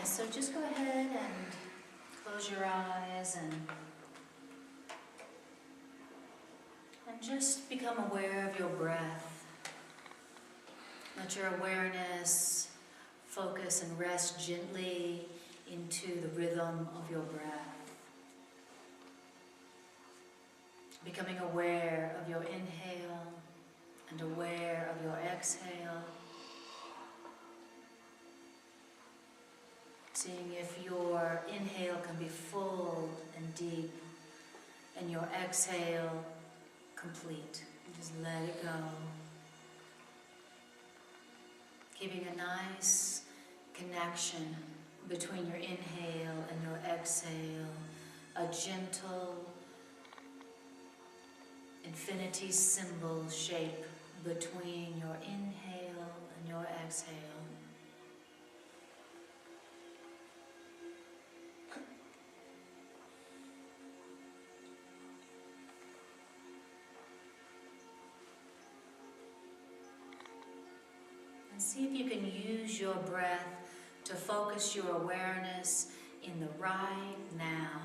So just go ahead and close your eyes and just become aware of your breath. Let your awareness focus and rest gently into the rhythm of your breath. Becoming aware of your inhale and aware of your exhale. Seeing if your inhale can be full and deep and your exhale complete. Just let it go. Keeping a nice connection between your inhale and your exhale. A gentle infinity symbol shape between your inhale and your exhale. And see if you can use your breath to focus your awareness in the right now.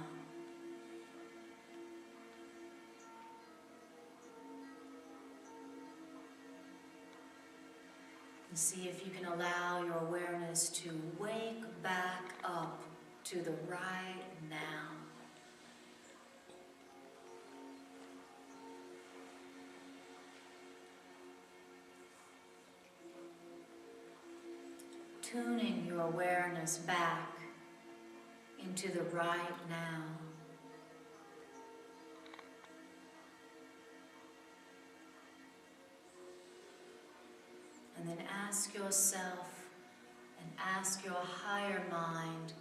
And see if you can allow your awareness to wake back up to the right now. Tuning your awareness back into the right now. And then ask yourself and ask your higher mind,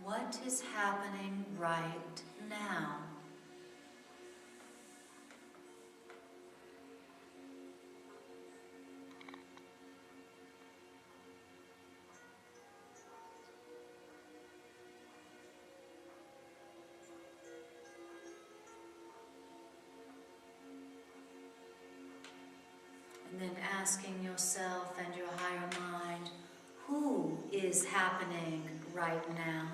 what is happening right now? And then asking yourself and your higher mind, who is happening right now?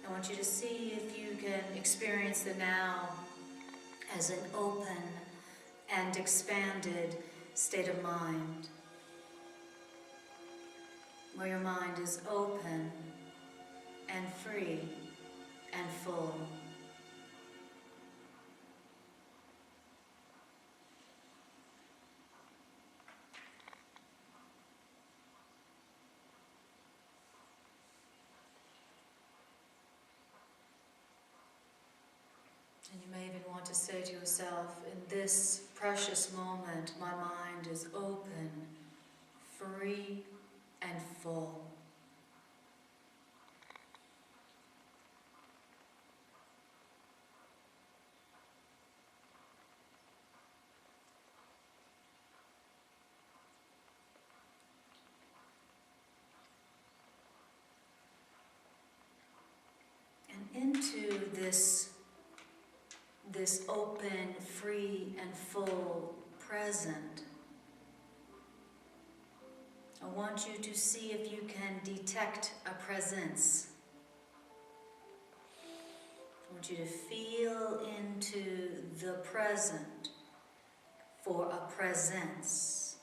I want you to see if you can experience the now as an open and expanded state of mind, where your mind is open and free and full. And you may even want to say to yourself, in this precious moment, my mind is open, free, and full. And into this open, free, and full present, I want you to see if you can detect a presence. I want you to feel into the present for a presence.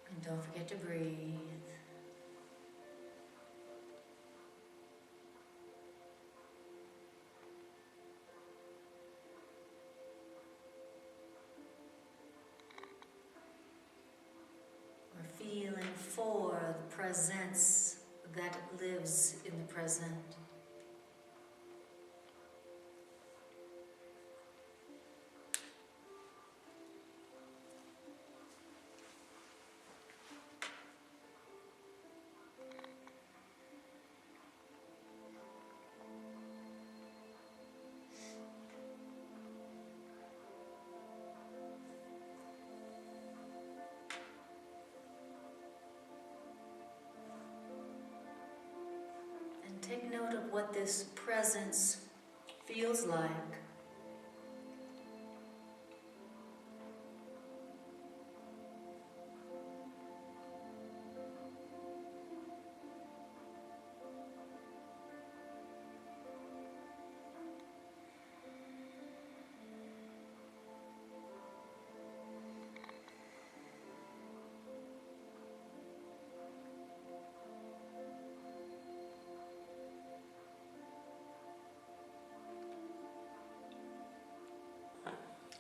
And don't forget to breathe. presence that lives in the present. Take note of what this presence feels like.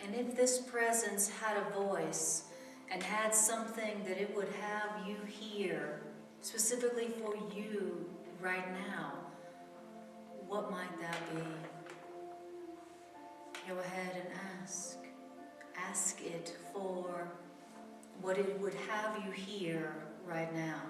And if this presence had a voice and had something that it would have you hear, specifically for you right now, what might that be? Go ahead and ask. Ask it for what it would have you hear right now.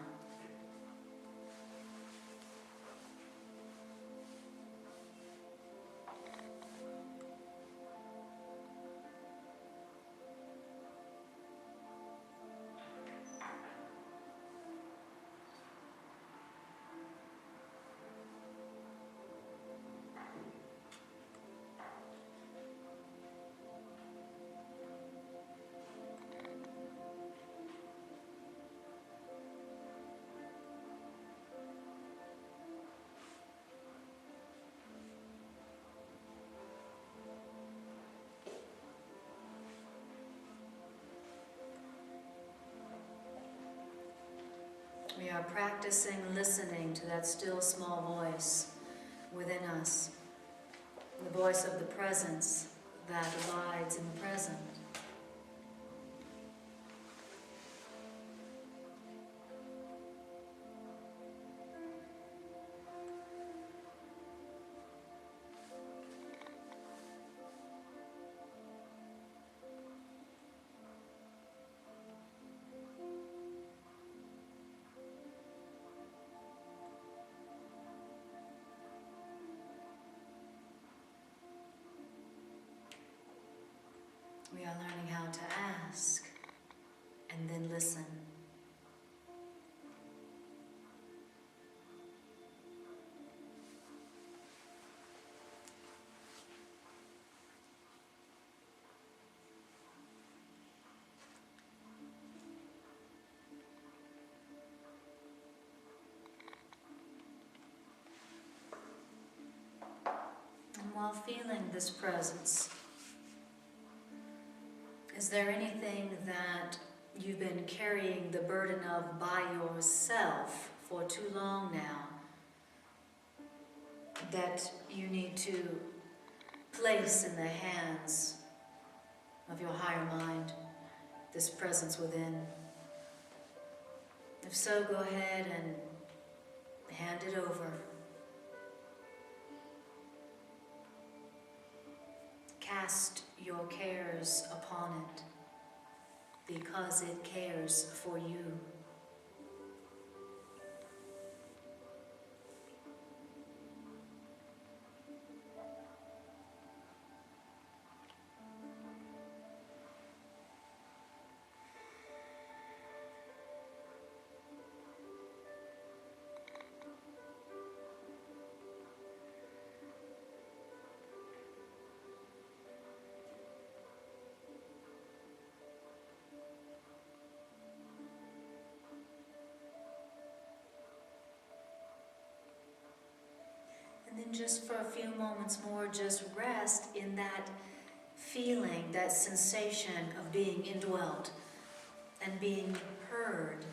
We are practicing listening to that still small voice within us, the voice of the presence that abides in the present. We are learning how to ask and then listen. And while feeling this presence, is there anything that you've been carrying the burden of by yourself for too long now that you need to place in the hands of your higher mind, this presence within? If so, go ahead and hand it over. Cast your cares upon it, because it cares for you. And then just for a few moments more, just rest in that feeling, that sensation of being indwelt and being heard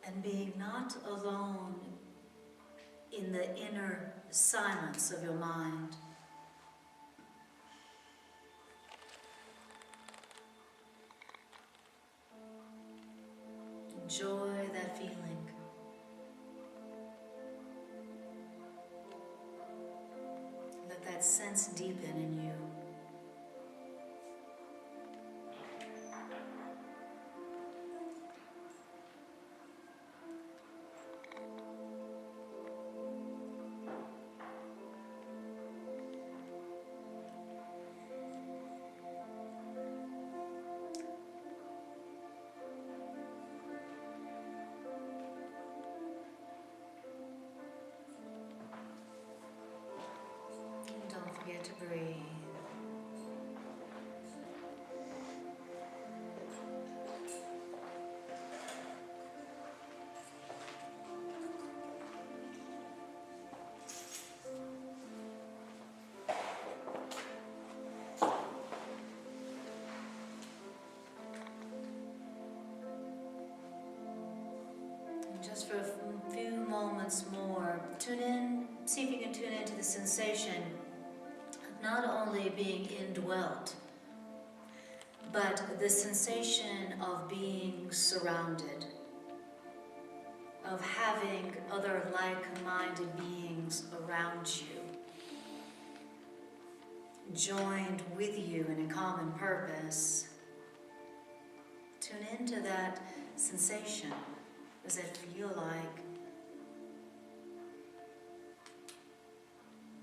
and being not alone in the inner silence of your mind. Enjoy that feeling. that sense deepen in you. Don't forget to breathe. And just for a few moments more, tune in, see if you can tune into the sensation of not only being indwelt, but the sensation of being surrounded, of having other like-minded beings around you, joined with you in a common purpose. Tune into that sensation. What does it feel like?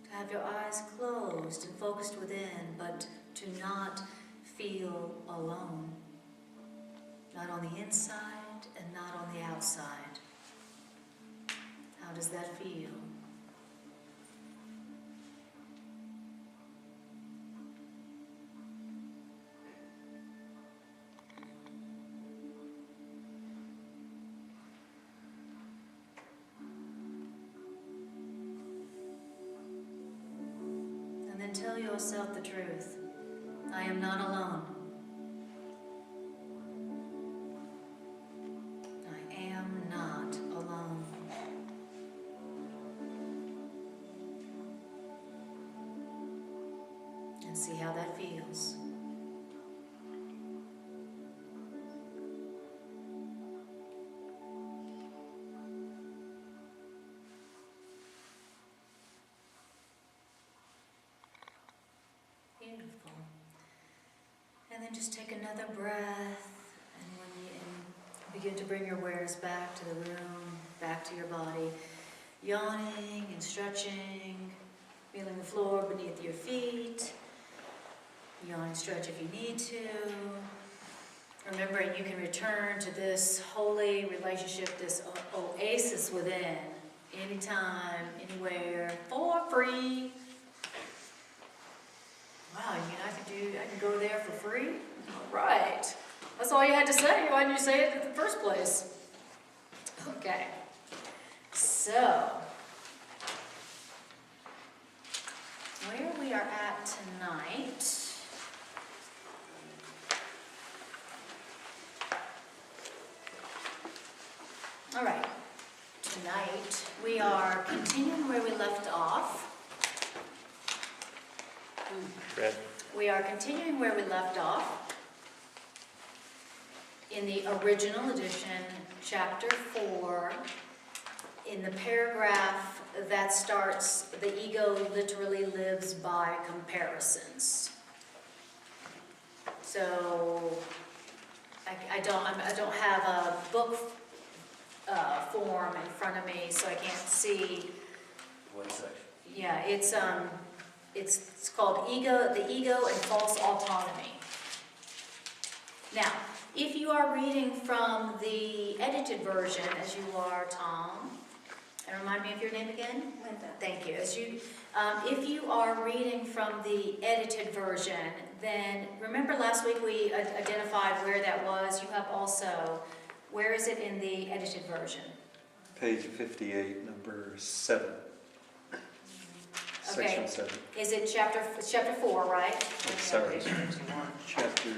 To have your eyes closed and focused within, but to not feel alone. Not on the inside and not on the outside. How does that feel? And then tell yourself the truth. I am not alone. I am not alone. And see how that feels. Beautiful. And then just take another breath, and when you begin to bring your awareness back to the room, back to your body, yawning and stretching, feeling the floor beneath your feet. Yawn and stretch if you need to. Remembering you can return to this holy relationship, this oasis within, anytime, anywhere, for free. Wow, you mean I can go there for free? All right. That's all you had to say. Why didn't you say it in the first place? Okay. So, where we are at tonight. All right. Tonight we are continuing where we left off. Red. We are continuing where we left off in the original edition, chapter 4, in the paragraph that starts, "The ego literally lives by comparisons." So I don't have a book form in front of me, so I can't see. What section? Yeah, it's called the ego and false autonomy. Now, if you are reading from the edited version, as you are, Tom, and remind me of your name again? Linda. Thank you. If you are reading from the edited version, then remember last week we identified where that was. You have also, where is it in the edited version? Page 58, number 7. Okay. Section 7. Is it chapter 4, right? Oh, sorry. Chapter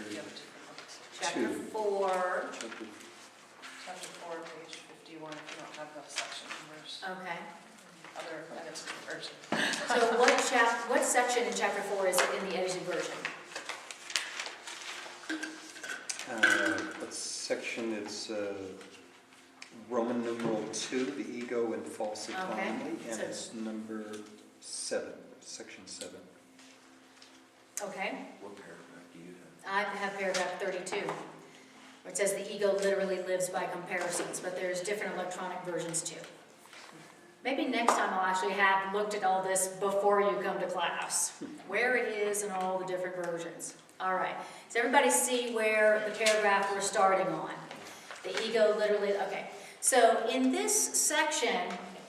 Chapter 2. 4. Chapter 4, page 51, if you don't have the section numbers. Okay. Other edited version. So what section in chapter 4 is it in the edited version? What section? It's Roman numeral 2, the ego and false autonomy, Okay. and So- it's number 7, section 7. Okay? What paragraph do you have? I have paragraph 32, where it says the ego literally lives by comparisons, but there's different electronic versions too. Maybe next time I'll actually have looked at all this before you come to class, where it is and all the different versions. All right, does everybody see where the paragraph we're starting on? The ego literally, okay. So in this section,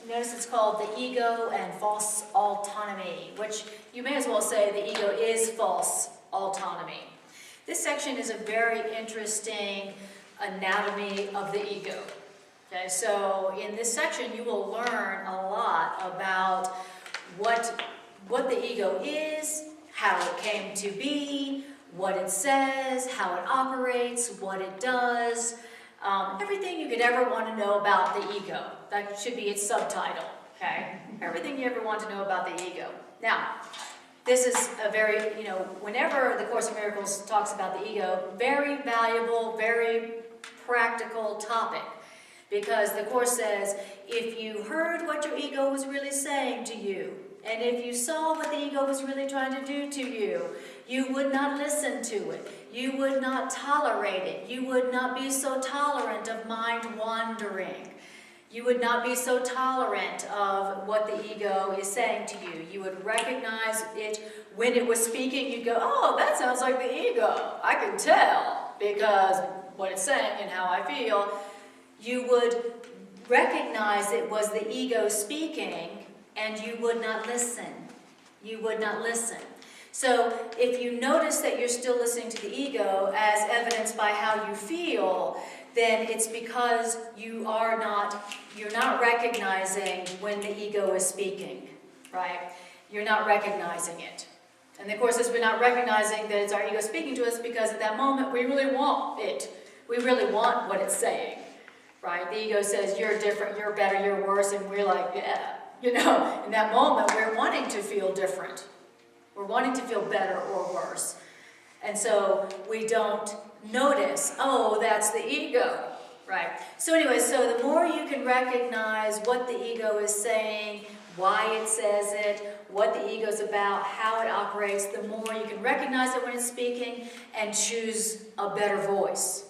notice it's called the ego and false autonomy, which you may as well say the ego is false autonomy. This section is a very interesting anatomy of the ego. Okay, so in this section you will learn a lot about what the ego is, how it came to be, what it says, how it operates, what it does, everything you could ever want to know about the ego. That should be its subtitle, okay? Everything you ever want to know about the ego. Now, this is a very, whenever the Course in Miracles talks about the ego, very valuable, very practical topic. Because the Course says, if you heard what your ego was really saying to you, and if you saw what the ego was really trying to do to you, you would not listen to it. You would not tolerate it. You would not be so tolerant of mind wandering. You would not be so tolerant of what the ego is saying to you. You would recognize it when it was speaking. You'd go, oh, that sounds like the ego. I can tell because what it's saying and how I feel. You would recognize it was the ego speaking, and you would not listen. You would not listen. So if you notice that you're still listening to the ego as evidenced by how you feel, then it's because you're not recognizing when the ego is speaking, right? You're not recognizing it. And the Course says we're not recognizing that it's our ego speaking to us because at that moment we really want it. We really want what it's saying, right? The ego says you're different, you're better, you're worse, and we're like, yeah. In that moment we're wanting to feel different. We're wanting to feel better or worse. And so we don't notice, oh, that's the ego, right? So anyway, so the more you can recognize what the ego is saying, why it says it, what the ego is about, how it operates, the more you can recognize it when it's speaking and choose a better voice.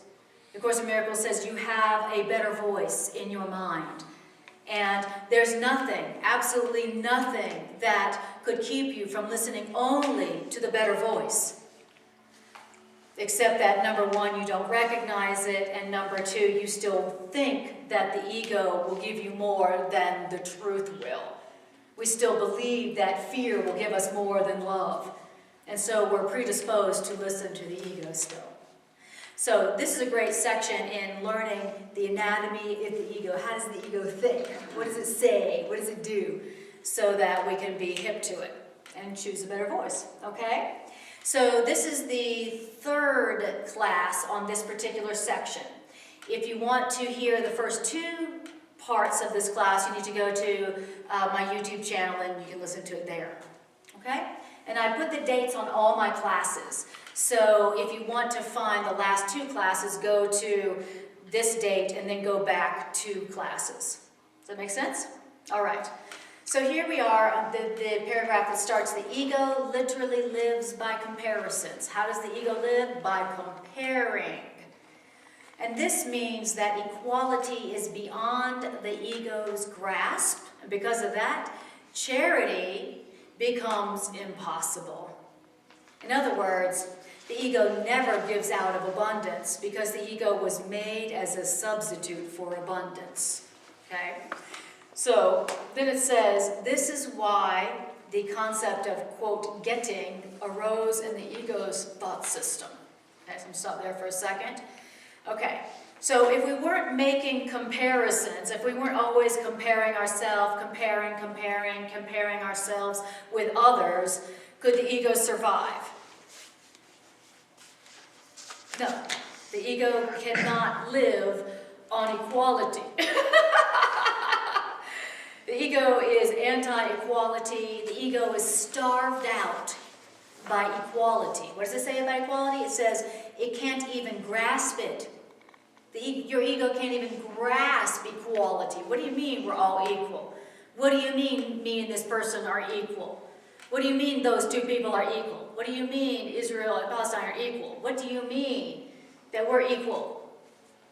The Course in Miracles says you have a better voice in your mind. And there's nothing, absolutely nothing, that could keep you from listening only to the better voice. Except that, number one, you don't recognize it, and number two, you still think that the ego will give you more than the truth will. We still believe that fear will give us more than love. And so we're predisposed to listen to the ego still. So this is a great section in learning the anatomy of the ego. How does the ego think? What does it say? What does it do? So that we can be hip to it and choose a better voice, okay? So this is the third class on this particular section. If you want to hear the first two parts of this class, you need to go to my YouTube channel and you can listen to it there, okay? And I put the dates on all my classes. So if you want to find the last two classes, go to this date and then go back 2 classes. Does that make sense? All right. So here we are on the paragraph that starts, the ego literally lives by comparisons. How does the ego live? By comparing. And this means that equality is beyond the ego's grasp. And because of that, charity becomes impossible. In other words, the ego never gives out of abundance because the ego was made as a substitute for abundance. Okay? So then it says, this is why the concept of, quote, getting arose in the ego's thought system. Okay, so I'm going to stop there for a second. Okay, so if we weren't making comparisons, if we weren't always comparing ourselves, comparing ourselves with others, could the ego survive? No, the ego cannot live on equality. The ego is anti-equality. The ego is starved out by equality. What does it say about equality? It says it can't even grasp it. Your ego can't even grasp equality. What do you mean we're all equal? What do you mean me and this person are equal? What do you mean those two people are equal? What do you mean Israel and Palestine are equal? What do you mean that we're equal?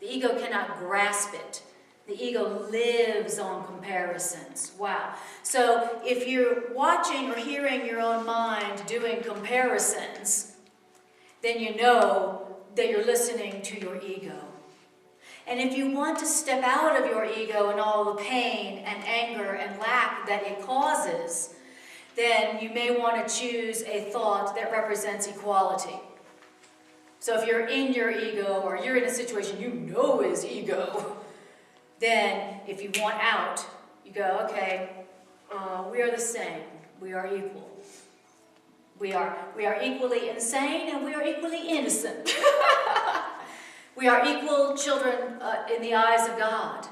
The ego cannot grasp it. The ego lives on comparisons. Wow. So if you're watching or hearing your own mind doing comparisons, then you know that you're listening to your ego. And if you want to step out of your ego and all the pain and anger and lack that it causes, then you may want to choose a thought that represents equality. So if you're in your ego or you're in a situation you know is ego, then if you want out, you go, okay, we are the same. We are equal. We are equally insane and we are equally innocent. We are equal children in the eyes of God.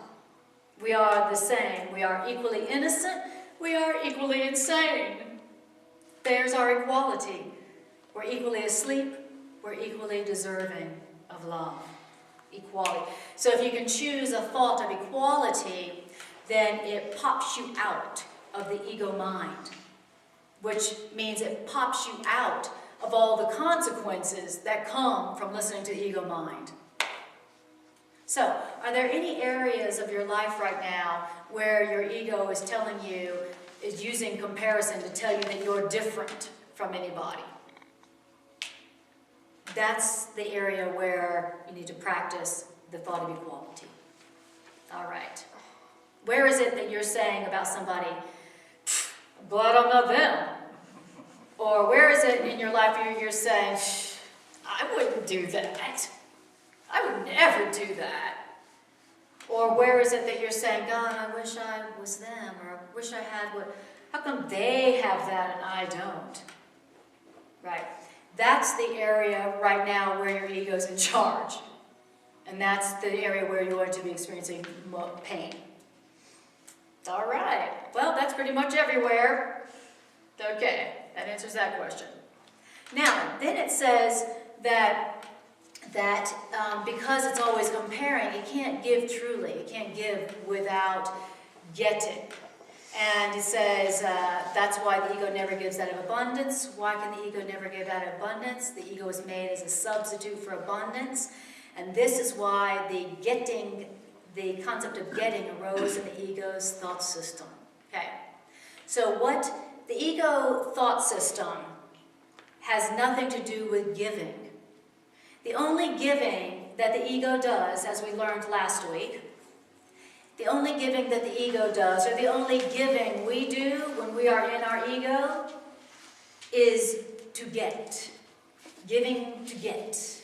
We are the same. We are equally innocent. We are equally insane. There's our equality. We're equally asleep. We're equally deserving of love. Equality. So if you can choose a thought of equality, then it pops you out of the ego mind, which means it pops you out of all the consequences that come from listening to the ego mind. So, are there any areas of your life right now where your ego is telling you, is using comparison to tell you that you're different from anybody? That's the area where you need to practice the thought of equality. All right. Where is it that you're saying about somebody, I'm glad I'm not them? Or where is it in your life where you're saying, I wouldn't do that. I would never do that. Or where is it that you're saying, God, I wish I was them, or I wish I had what, how come they have that and I don't? Right. That's the area right now where your ego's in charge. And that's the area where you're going to be experiencing pain. All right. Well, that's pretty much everywhere. Okay, that answers that question. Now, then it says that because it's always comparing, it can't give truly. It can't give without getting. And it says that's why the ego never gives out of abundance. Why can the ego never give out of abundance? The ego is made as a substitute for abundance. And this is why the concept of getting arose in the ego's thought system. Okay. So what the ego thought system has nothing to do with giving. The only giving that the ego does, as we learned last week, the only giving that the ego does, or the only giving we do when we are in our ego, is to get. Giving to get.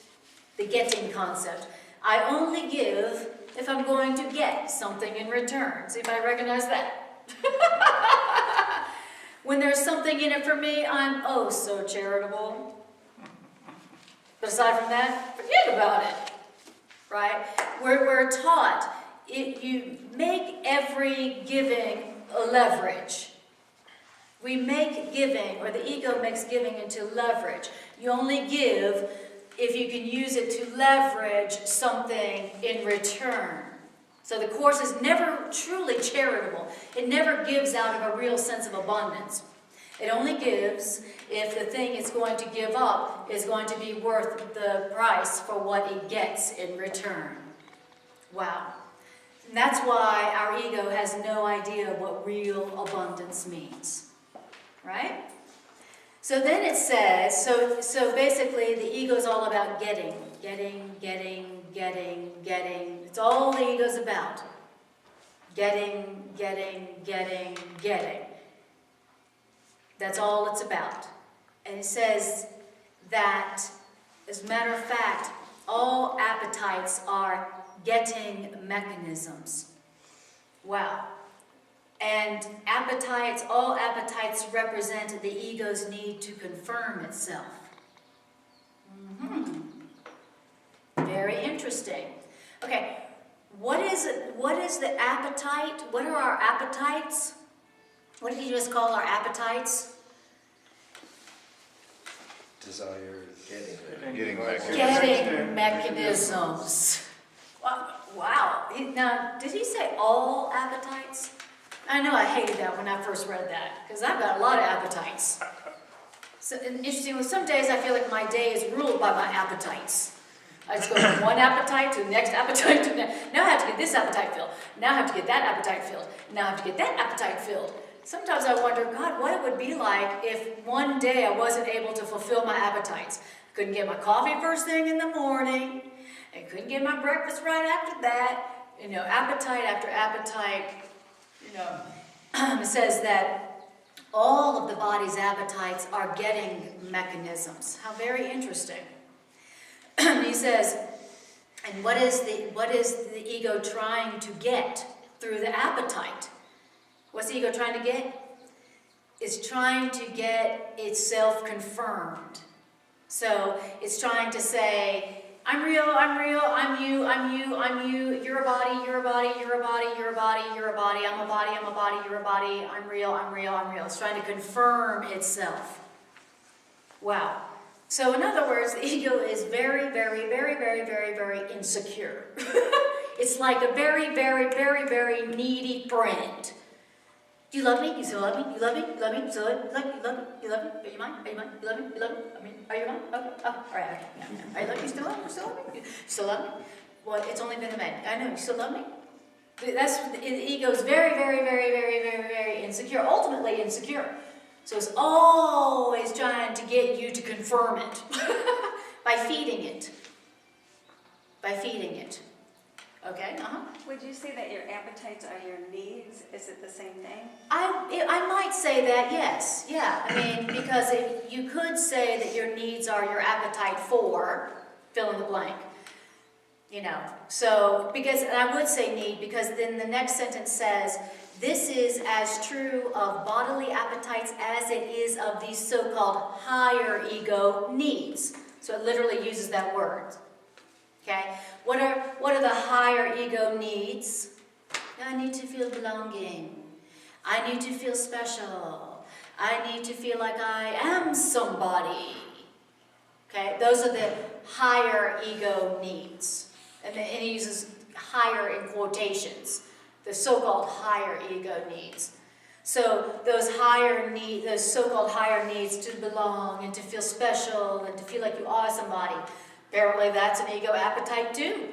The getting concept. I only give if I'm going to get something in return. See if I recognize that. When there's something in it for me, I'm oh so charitable. But aside from that, forget about it. Right? We're taught you make every giving a leverage. We make giving, or the ego makes giving into leverage. You only give if you can use it to leverage something in return. So the Course is never truly charitable. It never gives out of a real sense of abundance. It only gives if the thing it's going to give up is going to be worth the price for what it gets in return. Wow. And that's why our ego has no idea what real abundance means. Right? So then it says, so basically the ego is all about getting. It's all the ego's about. Getting. That's all it's about. And it says that, as a matter of fact, all appetites are getting mechanisms. Wow. And appetites, all appetites represent the ego's need to confirm itself. Very interesting. Okay, what is the appetite? What are our appetites? What did you just call our appetites? Desires. Getting Mechanisms. Wow. Now, did he say all appetites? I know I hated that when I first read that, because I've got a lot of appetites. So, and interesting, some days I feel like my day is ruled by my appetites. I just go from one appetite to the next appetite to the next. Now I have to get this appetite filled. Now I have to get that appetite filled. Now I have to get that appetite filled. Sometimes I wonder, God, what it would be like if one day I wasn't able to fulfill my appetites. I couldn't get my coffee first thing in the morning. I couldn't get my breakfast right after that. You know, appetite after appetite. You know, it says that all of the body's appetites are getting mechanisms. How very interesting. He says, and what is the ego trying to get through the appetite? What's the ego trying to get? It's trying to get itself confirmed. So it's trying to say, I'm real, I'm you, I'm you, you're a body, you're a body, you're a body, you're a body, you're a body, I'm a body, you're a body, I'm real, I'm real, I'm real. It's trying to confirm itself. Wow. So in other words, the ego is very, very, very, very, very, very insecure. It's like a very, very, very, very needy friend. Do you love me? You still love me? You love me? You love me? You still love me? You love me? You love me? Are you mine? Are you mine? You love me? You love me? I mean, are you mine? Okay. Oh, all right. Okay. Yeah. I love you. You still love me? You still love me? You still love me? Well, it's only been a minute. I know. You still love me? That's the ego is very, very, very, very, very, very insecure. Ultimately insecure. So it's always trying to get you to confirm it by feeding it. By feeding it. Okay? Would you say that your appetites are your needs? Is it the same thing? I might say that, yes. Yeah. I mean, because you could say that your needs are your appetite for, fill in the blank. You know, so, because, and I would say need, because then the next sentence says, this is as true of bodily appetites as it is of these so-called higher ego needs. So it literally uses that word. Okay? What are the higher ego needs? I need to feel belonging. I need to feel special. I need to feel like I am somebody. Okay? Those are the higher ego needs. And he uses higher in quotations. The so-called higher ego needs. So those so-called higher needs to belong and to feel special and to feel like you are somebody. Apparently that's an ego appetite too.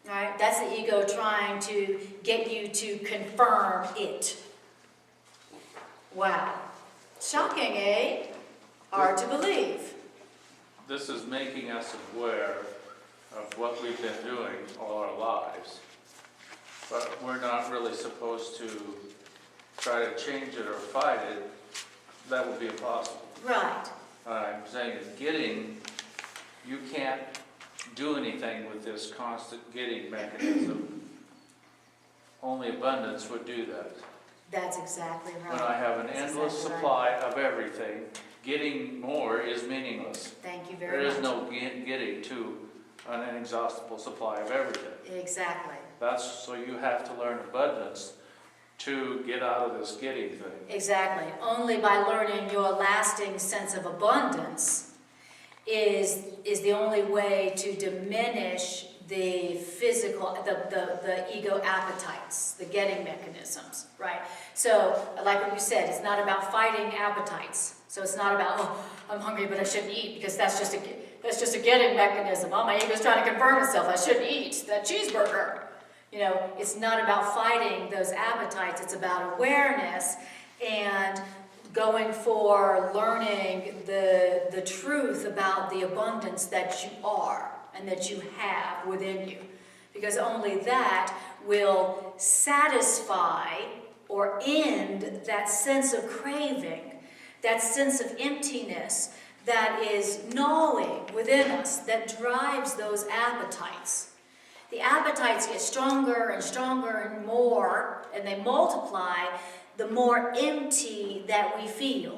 Right? That's the ego trying to get you to confirm it. Wow. Shocking, eh? Hard to believe. This is making us aware of what we've been doing all our lives. But we're not really supposed to try to change it or fight it. That would be impossible. Right. I'm saying is you can't do anything with this constant getting mechanism. Only abundance would do that. That's exactly right. When I have an That's endless exactly supply of everything, getting more is meaningless. Thank you very much. There is no getting to an inexhaustible supply of everything. Exactly. So you have to learn abundance to get out of this getting thing. Exactly. Only by learning your lasting sense of abundance is the only way to diminish the physical, the ego appetites, the getting mechanisms, right? So, like what you said, it's not about fighting appetites. So it's not about, oh, I'm hungry but I shouldn't eat because that's just a getting mechanism. Oh, my ego's trying to confirm itself. I shouldn't eat that cheeseburger. You know, it's not about fighting those appetites. It's about awareness and going for learning the truth about the abundance that you are and that you have within you. Because only that will satisfy or end that sense of craving, that sense of emptiness that is gnawing within us, that drives those appetites. The appetites get stronger and stronger and more, and they multiply the more empty that we feel.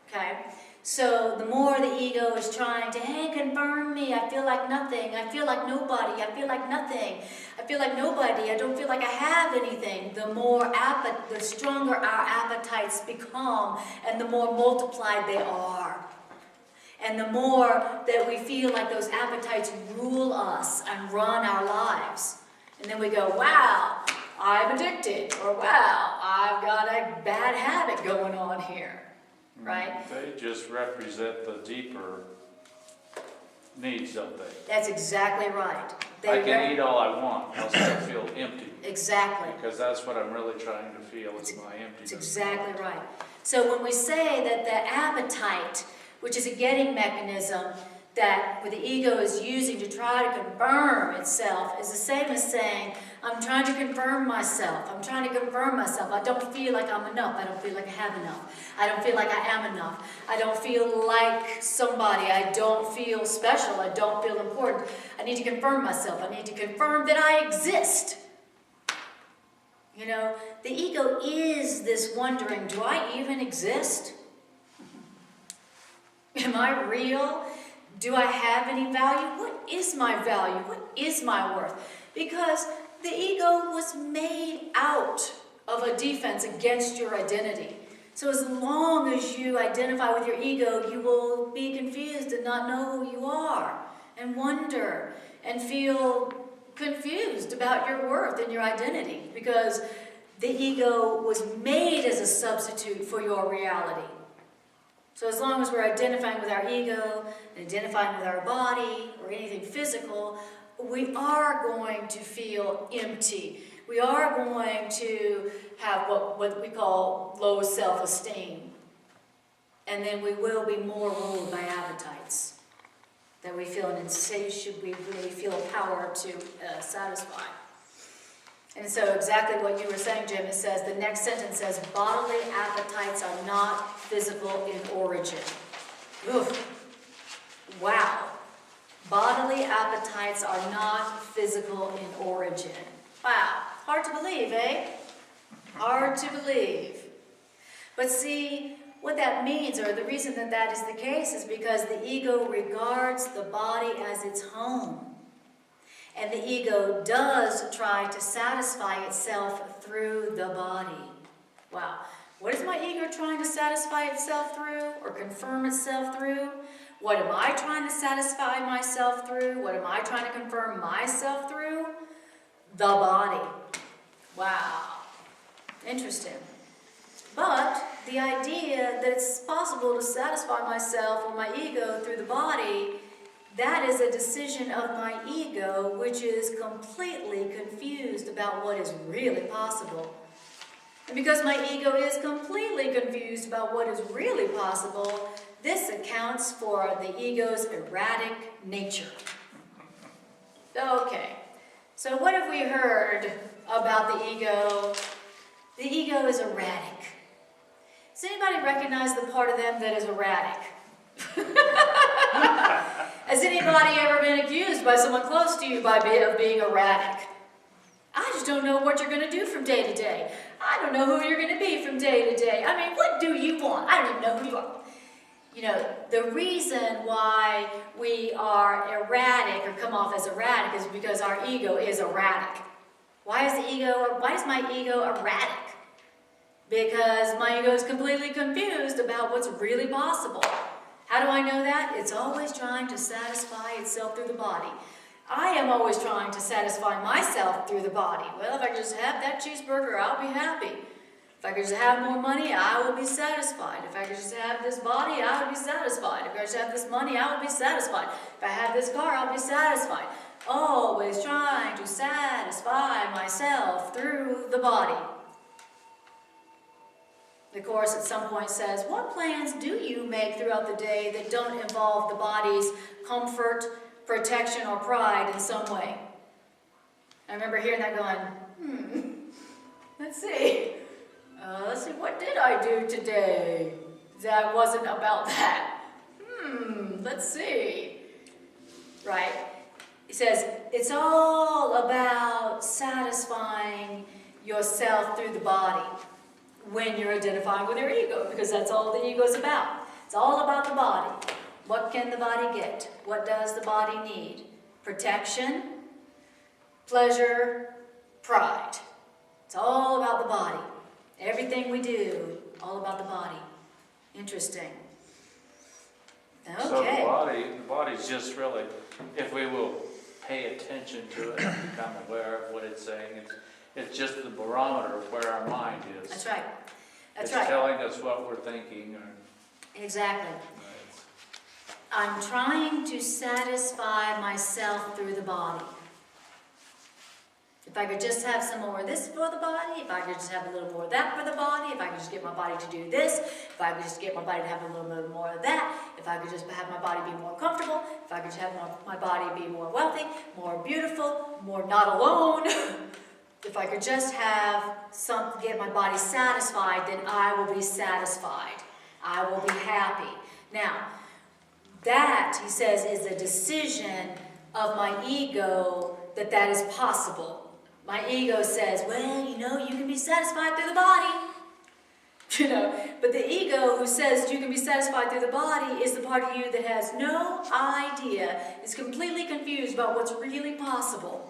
Okay? So the more the ego is trying to, hey, confirm me, I feel like nothing, I feel like nobody, I feel like nothing, I feel like nobody, I don't feel like I have anything, the stronger our appetites become, and the more multiplied they are. And the more that we feel like those appetites rule us and run our lives. And then we go, wow, I'm addicted. Or wow, I've got a bad habit going on here. right? They just represent the deeper needs, don't they? That's exactly right. I can eat all I want, I'll still feel empty, Exactly. because that's what I'm really trying to feel, is my emptiness. That's exactly right. So when we say that the appetite, which is a getting mechanism that the ego is using to try to confirm itself, is the same as saying, I'm trying to confirm myself. I'm trying to confirm myself. I don't feel like I'm enough. I don't feel like I have enough. I don't feel like I am enough. I don't feel like somebody. I don't feel special. I don't feel important. I need to confirm myself. I need to confirm that I exist. You know, the ego is this wondering, do I even exist? Am I real? Do I have any value? What is my value? What is my worth? Because the ego was made out of a defense against your identity. So as long as you identify with your ego, you will be confused and not know who you are, and wonder, and feel confused about your worth and your identity, because the ego was made as a substitute for your reality. So as long as we're identifying with our ego, and identifying with our body, or anything physical, we are going to feel empty. We are going to have what we call low self-esteem. And then we will be more ruled by appetites that we feel an insatiable, we feel a power to satisfy. And so exactly what you were saying, Jim, it says, the next sentence says, bodily appetites are not physical in origin. Oof. Wow. Bodily appetites are not physical in origin. Wow. Hard to believe, eh? Hard to believe. But see, what that means, or the reason that that is the case, is because the ego regards the body as its home. And the ego does try to satisfy itself through the body. Wow. What is my ego trying to satisfy itself through, or confirm itself through? What am I trying to satisfy myself through? What am I trying to confirm myself through? The body. Wow. Interesting. But the idea that it's possible to satisfy myself or my ego through the body, that is a decision of my ego, which is completely confused about what is really possible. And because my ego is completely confused about what is really possible, this accounts for the ego's erratic nature. Okay, so what have we heard about the ego? The ego is erratic. Does anybody recognize the part of them that is erratic? Has anybody ever been accused by someone close to you of being erratic? I just don't know what you're going to do from day to day. I don't know who you're going to be from day to day. I mean, what do you want? I don't even know who you are. You know, the reason why we are erratic or come off as erratic is because our ego is erratic. Why is my ego erratic? Because my ego is completely confused about what's really possible. How do I know that? It's always trying to satisfy itself through the body. I am always trying to satisfy myself through the body. Well, if I could just have that cheeseburger, I'll be happy. If I could just have more money, I will be satisfied. If I could just have this body, I would be satisfied. If I just have this money, I would be satisfied. If I have this car, I'll be satisfied. Always trying to satisfy myself through the body. The Course at some point says, what plans do you make throughout the day that don't involve the body's comfort, protection, or pride in some way? I remember hearing that going, let's see, what did I do today that wasn't about that? Let's see. Right. It says, it's all about satisfying yourself through the body when you're identifying with your ego, because that's all the ego is about. It's all about the body. What can the body get? What does the body need? Protection, pleasure, pride. It's all about the body. Everything we do, all about the body. Interesting. Okay. So the body's just really, if we will pay attention to it and become aware of what it's saying, it's just the barometer of where our mind is. That's right. That's it's right. telling us what we're thinking. Exactly. Right. I'm trying to satisfy myself through the body. If I could just have some more of this for the body, if I could just have a little more of that for the body, if I could just get my body to do this, if I could just get my body to have a little bit more of that, if I could just have my body be more comfortable, if I could just have my body be more wealthy, more beautiful, more not alone, if I could just have get my body satisfied, then I will be satisfied. I will be happy. Now, that, he says, is a decision of my ego that is possible. My ego says, well, you know, you can be satisfied through the body. You know, but the ego who says you can be satisfied through the body is the part of you that has no idea, is completely confused about what's really possible.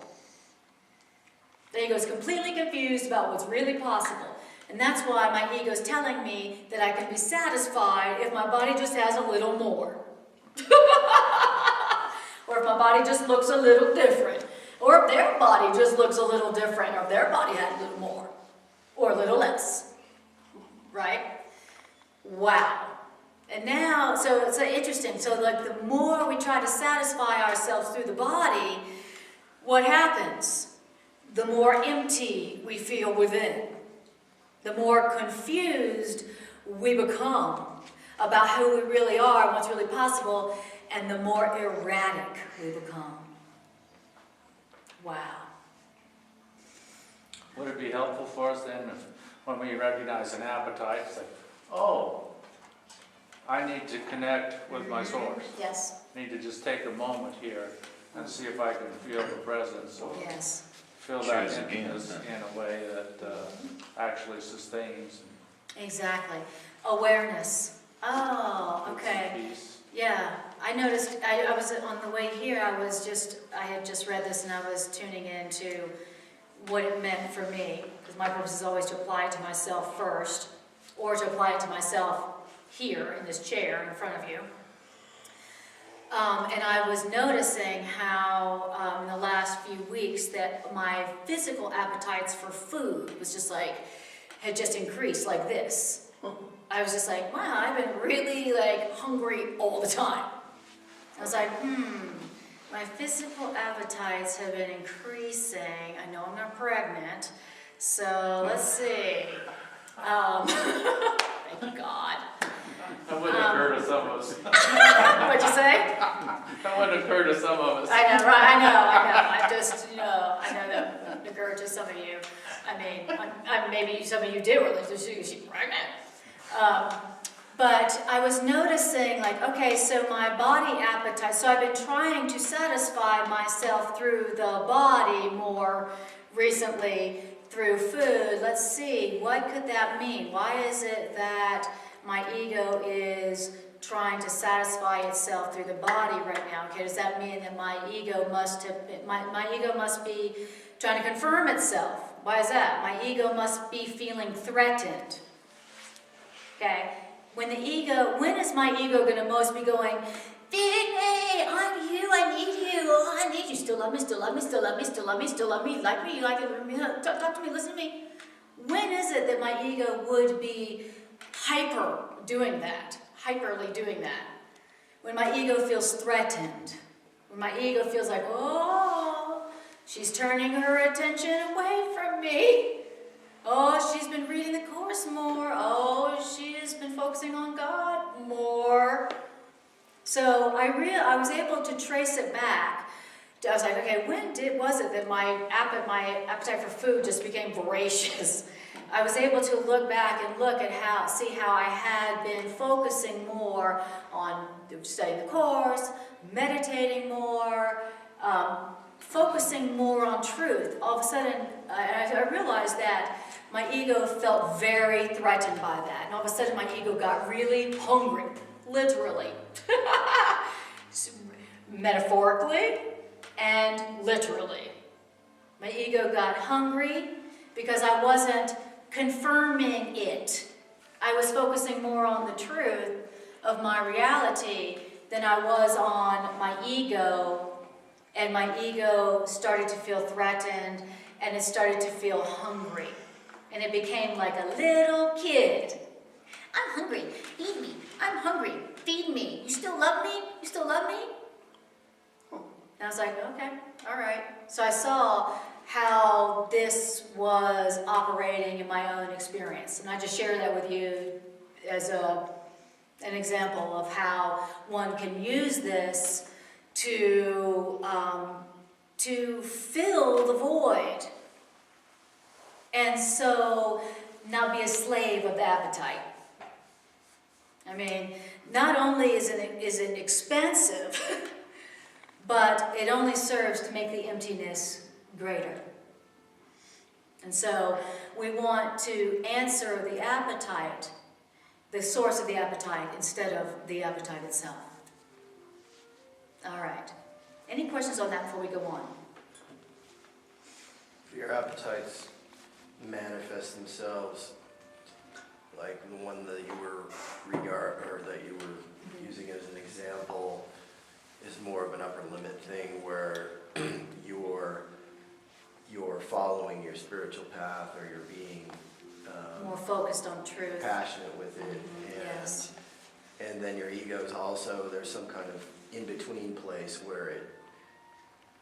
The ego is completely confused about what's really possible. And that's why my ego is telling me that I can be satisfied if my body just has a little more. Or if my body just looks a little different. Or if their body just looks a little different, or if their body had a little more, or a little less, right? Wow. And now, so it's interesting. So like the more we try to satisfy ourselves through the body, what happens? The more empty we feel within. The more confused we become about who we really are and what's really possible, and the more erratic we become. Wow. Would it be helpful for us then if, when we recognize an appetite, it's like, oh, I need to connect with my source. Yes. I need to just take a moment here and see if I can feel the presence or Yes. feel that Choose again, emptiness in a way that actually sustains Exactly. Awareness. Oh, and okay. peace. Yeah, I noticed, I was on the way here, I had just read this and I was tuning into what it meant for me, because my purpose is always to apply it to myself first, or to apply it to myself here in this chair in front of you. And I was noticing how in the last few weeks that my physical appetites for food was just like, had just increased like this. I was just like, wow, I've been really like hungry all the time. I was like, my physical appetites have been increasing. I know I'm not pregnant, so let's see. Thank God. That wouldn't occur to some of us. What'd you say? That wouldn't occur to some of us. I know, right? I know. I just, I know that occurred to some of you. I mean, maybe some of you do, or at least she's pregnant. But I was noticing, like, okay, so my body appetite, so I've been trying to satisfy myself through the body more recently through food. Let's see, what could that mean? Why is it that my ego is trying to satisfy itself through the body right now? Okay, does that mean that my ego must have been, my ego must be trying to confirm itself? Why is that? My ego must be feeling threatened. Okay, when is my ego going to most be going, feed me, I'm you, I need you, oh, I need you, still love me, still love me, still love me, still love me, still love me, like me, you like it, talk to me, listen to me. When is it that my ego would be hyperly doing that? When my ego feels threatened, when my ego feels like, oh, she's turning her attention away from me. Oh, she's been reading the Course more. Oh, she's been focusing on God more. So I was able to trace it back. I was like, okay, when was it that my appetite for food just became voracious? I was able to look back and see how I had been focusing more on studying the Course, meditating more, focusing more on truth. All of a sudden, I realized that my ego felt very threatened by that. And all of a sudden, my ego got really hungry, literally. Metaphorically and literally. My ego got hungry because I wasn't confirming it. I was focusing more on the truth of my reality than I was on my ego, and my ego started to feel threatened, and it started to feel hungry. And it became like a little kid. I'm hungry, feed me. I'm hungry, feed me. You still love me? You still love me? And I was like, okay, all right. So I saw how this was operating in my own experience. And I just share that with you as an example of how one can use this to fill the void. And so not be a slave of the appetite. I mean, not only is it expensive, but it only serves to make the emptiness greater. And so we want to answer the appetite, the source of the appetite, instead of the appetite itself. All right. Any questions on that before we go on? Your appetites manifest themselves, like the one that you were using as an example, is more of an upper limit thing where you're following your spiritual path, or you're being More focused on truth. passionate with it, Yes. and then your ego is also, there's some kind of in-between place where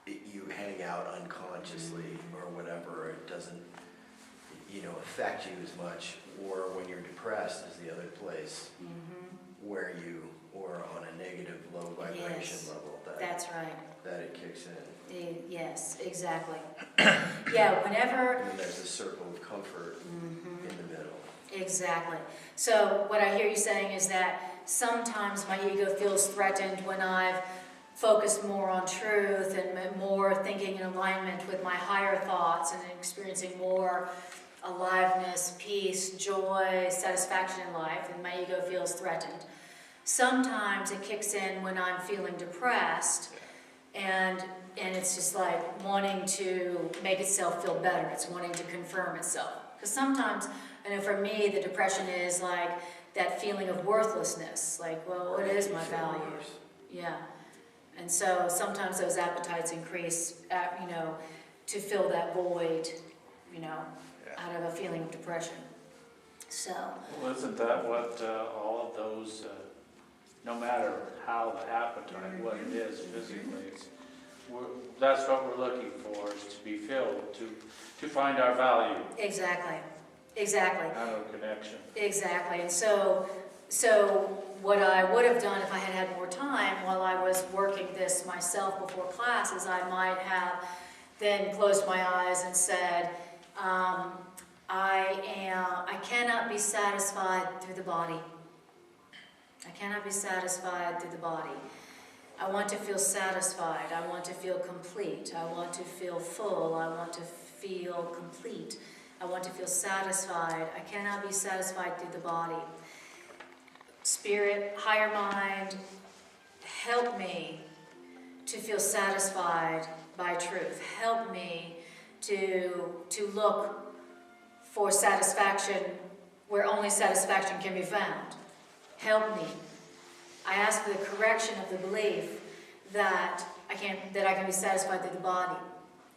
you hang out unconsciously or whatever. It doesn't affect you as much. Or when you're depressed is the other place where or on a negative low vibration Yes. level That's right. that it kicks in. Yes, exactly. Yeah, whenever... And then there's a circle of comfort in the middle. Exactly. So what I hear you saying is that sometimes my ego feels threatened when I've focused more on truth and more thinking in alignment with my higher thoughts and experiencing more aliveness, peace, joy, satisfaction in life, and my ego feels threatened. Sometimes it kicks in when I'm feeling depressed, and it's just like wanting to make itself feel better. It's wanting to confirm itself. Because sometimes, I know for me, the depression is like that feeling of worthlessness. Like, well, what is my value? Yeah. And so sometimes those appetites increase, to fill that void, out of a feeling of depression. So. Well, isn't that what all of those, no matter how the appetite, what it is physically, that's what we're looking for, is to be filled, to find our value. Exactly. Out of connection. Exactly. And so what I would have done if I had had more time while I was working this myself before classes, I might have then closed my eyes and said, I cannot be satisfied through the body. I cannot be satisfied through the body. I want to feel satisfied. I want to feel complete. I want to feel full. I want to feel complete. I want to feel satisfied. I cannot be satisfied through the body. Spirit, higher mind, help me to feel satisfied by truth. Help me to look for satisfaction where only satisfaction can be found. Help me. I ask for the correction of the belief that I can be satisfied through the body.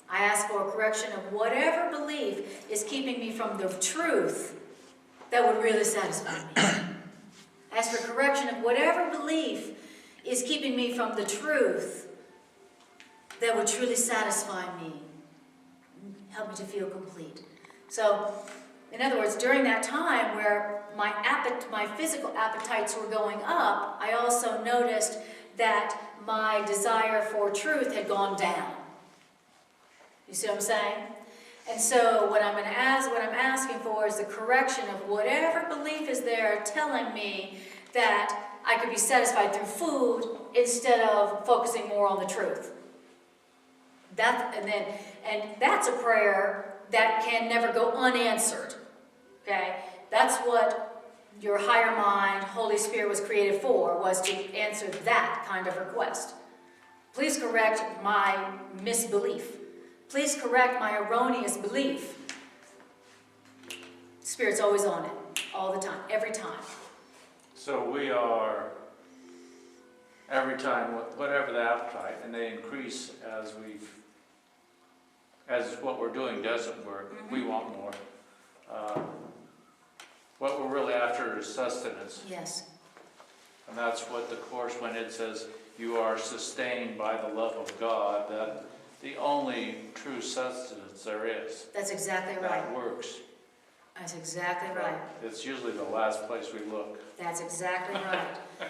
I ask for a correction of whatever belief is keeping me from the truth that would really satisfy me. I ask for correction of whatever belief is keeping me from the truth that would truly satisfy me. Help me to feel complete. So, in other words, during that time where my physical appetites were going up, I also noticed that my desire for truth had gone down. You see what I'm saying? And so what I'm asking for is the correction of whatever belief is there telling me that I could be satisfied through food instead of focusing more on the truth. And that's a prayer that can never go unanswered. Okay? That's what your higher mind, Holy Spirit was created for, was to answer that kind of request. Please correct my misbelief. Please correct my erroneous belief. Spirit's always on it, all the time, every time. So we are, every time, whatever the appetite, and they increase as what we're doing doesn't work, we want more. What we're really after is sustenance. Yes. And that's what the Course, when it says, you are sustained by the love of God, that the only true sustenance there is. That's exactly right. That works. That's exactly right. It's usually the last place we look. That's exactly right.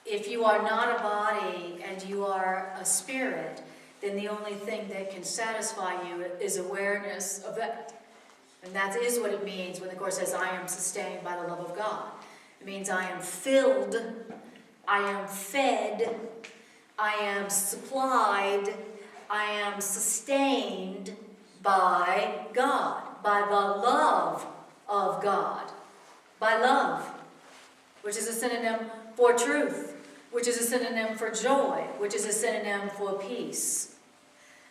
If you are not a body and you are a spirit, then the only thing that can satisfy you is awareness of that. And that is what it means when the Course says, I am sustained by the love of God. It means I am filled, I am fed, I am supplied, I am sustained by God, by the love of God, by love, which is a synonym for truth, which is a synonym for joy, which is a synonym for peace.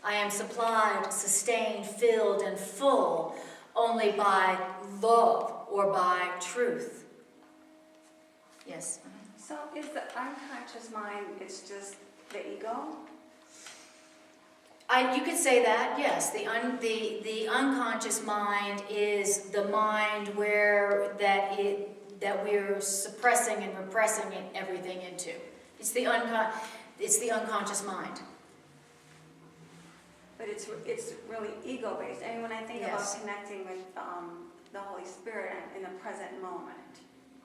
I am supplied, sustained, filled, and full only by love or by truth. Yes? So is the unconscious mind, it's just the ego? You could say that, yes. The unconscious mind is the mind where that we're suppressing and repressing everything into. It's the unconscious mind. But it's really ego-based. I mean, when I think Yes. about connecting with the Holy Spirit in the present moment,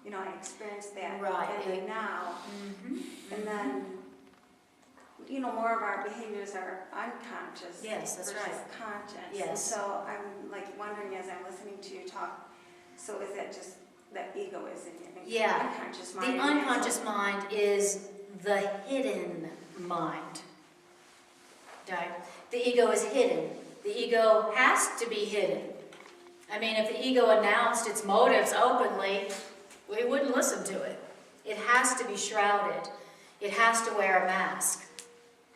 you know, I experience that Right. in the now. Mm-hmm. And then, you know, more of our behaviors are unconscious Yes, that's versus right. conscious. Yes. And so I'm like wondering as I'm listening to you talk, so is that just that ego is in your Yeah. unconscious mind? The unconscious mind is the hidden mind. Okay? The ego is hidden. The ego has to be hidden. I mean, if the ego announced its motives openly, we wouldn't listen to it. It has to be shrouded. It has to wear a mask.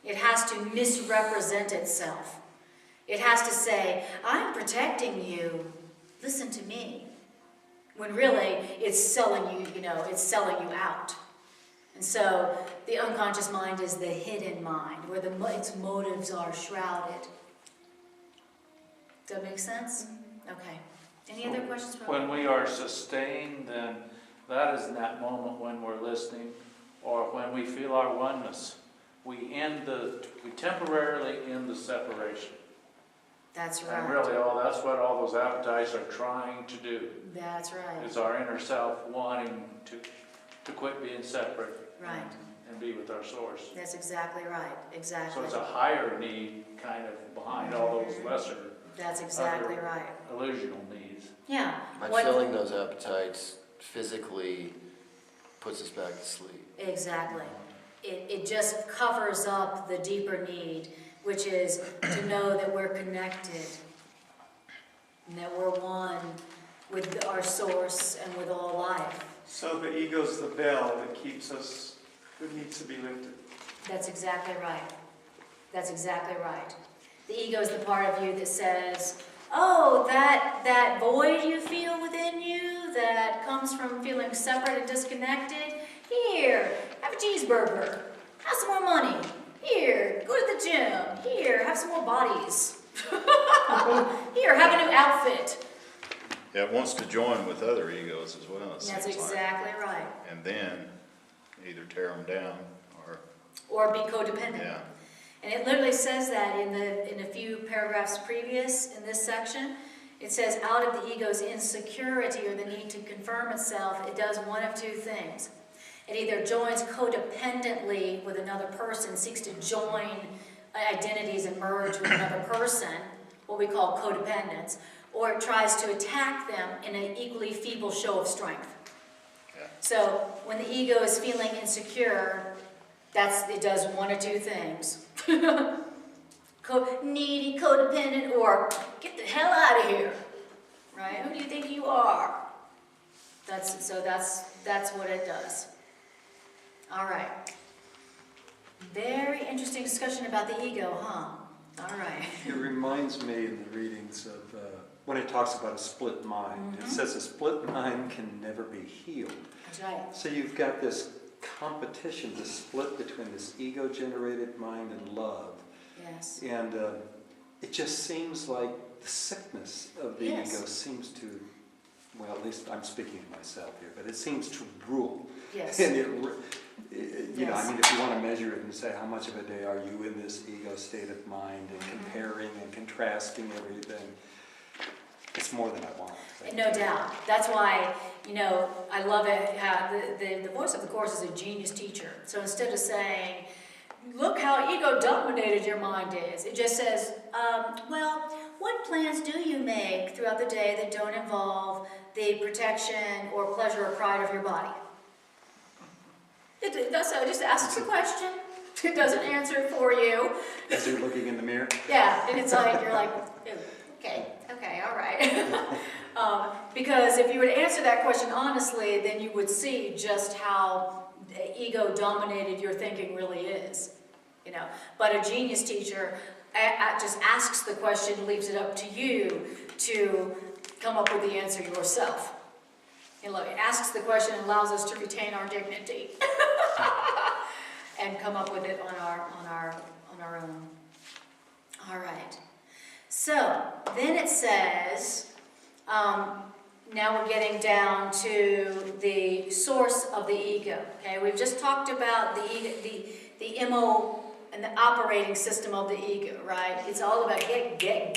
It has to misrepresent itself. It has to say, I'm protecting you. Listen to me. When really, it's selling you, it's selling you out. And so, the unconscious mind is the hidden mind, where its motives are shrouded. Does that make sense? Okay. Any other questions? When we are sustained, then that is in that moment when we're listening, or when we feel our oneness. We temporarily end the separation. That's right. And really, that's what all those appetites are trying to do. That's right. Is our inner self wanting to quit being separate. Right. And be with our source. That's exactly right. Exactly. So it's a higher need kind of behind all those lesser That's exactly right. illusional needs. Yeah. By What- filling those appetites physically puts us back to sleep. Exactly. It just covers up the deeper need, which is to know that we're connected and that we're one with our source and with all life. So the ego's the veil that keeps us, that needs to be lifted. That's exactly right. That's exactly right. The ego is the part of you that says, oh, that void you feel within you that comes from feeling separate and disconnected, here, have a cheeseburger. Have some more money. Here, go to the gym. Here, have some more bodies. Here, have a new outfit. Yeah, it wants to join with other egos as well, it That's seems like. exactly right. And then either tear them down or, Or be codependent. yeah. And it literally says that in a few paragraphs previous in this section. It says, out of the ego's insecurity or the need to confirm itself, it does one of two things. It either joins codependently with another person, seeks to join identities and merge with another person, what we call codependence, or it tries to attack them in an equally feeble show of strength. Yeah. So when the ego is feeling insecure, it does one or two things. Needy, codependent, or get the hell out of here. Right? Who do you think you are? That's what it does. All right. Very interesting discussion about the ego, huh? All right. It reminds me in the readings of when it talks about a split mind. It Mhm. says a split mind can never be healed. That's right. So you've got this competition, this split between this ego-generated mind and love. Yes. And it just seems like the sickness of the Yes. ego seems to well, at least I'm speaking to myself here, but it seems to rule. Yes. And you know, I Yes. mean, if you want to measure it and say how much of a day are you in this ego state of mind and comparing and contrasting everything, it's more than I want. No doubt. That's why, you know, I love it how the voice of the Course is a genius teacher. So instead of saying, look how ego dominated your mind is, it just says, well, what plans do you make throughout the day that don't involve the protection or pleasure or pride of your body? It just asks the question. It doesn't answer it for you. As you're looking in the mirror. Yeah, and it's like, you're like, "Ew, okay, all right. Because if you would answer that question honestly, then you would see just how ego dominated your thinking really is, you know. But a genius teacher just asks the question, leaves it up to you to come up with the answer yourself. You know, it asks the question and allows us to retain our dignity and come up with it on our own. All right. So then it says, now we're getting down to the source of the ego. Okay, we've just talked about the MO and the operating system of the ego, right? It's all about get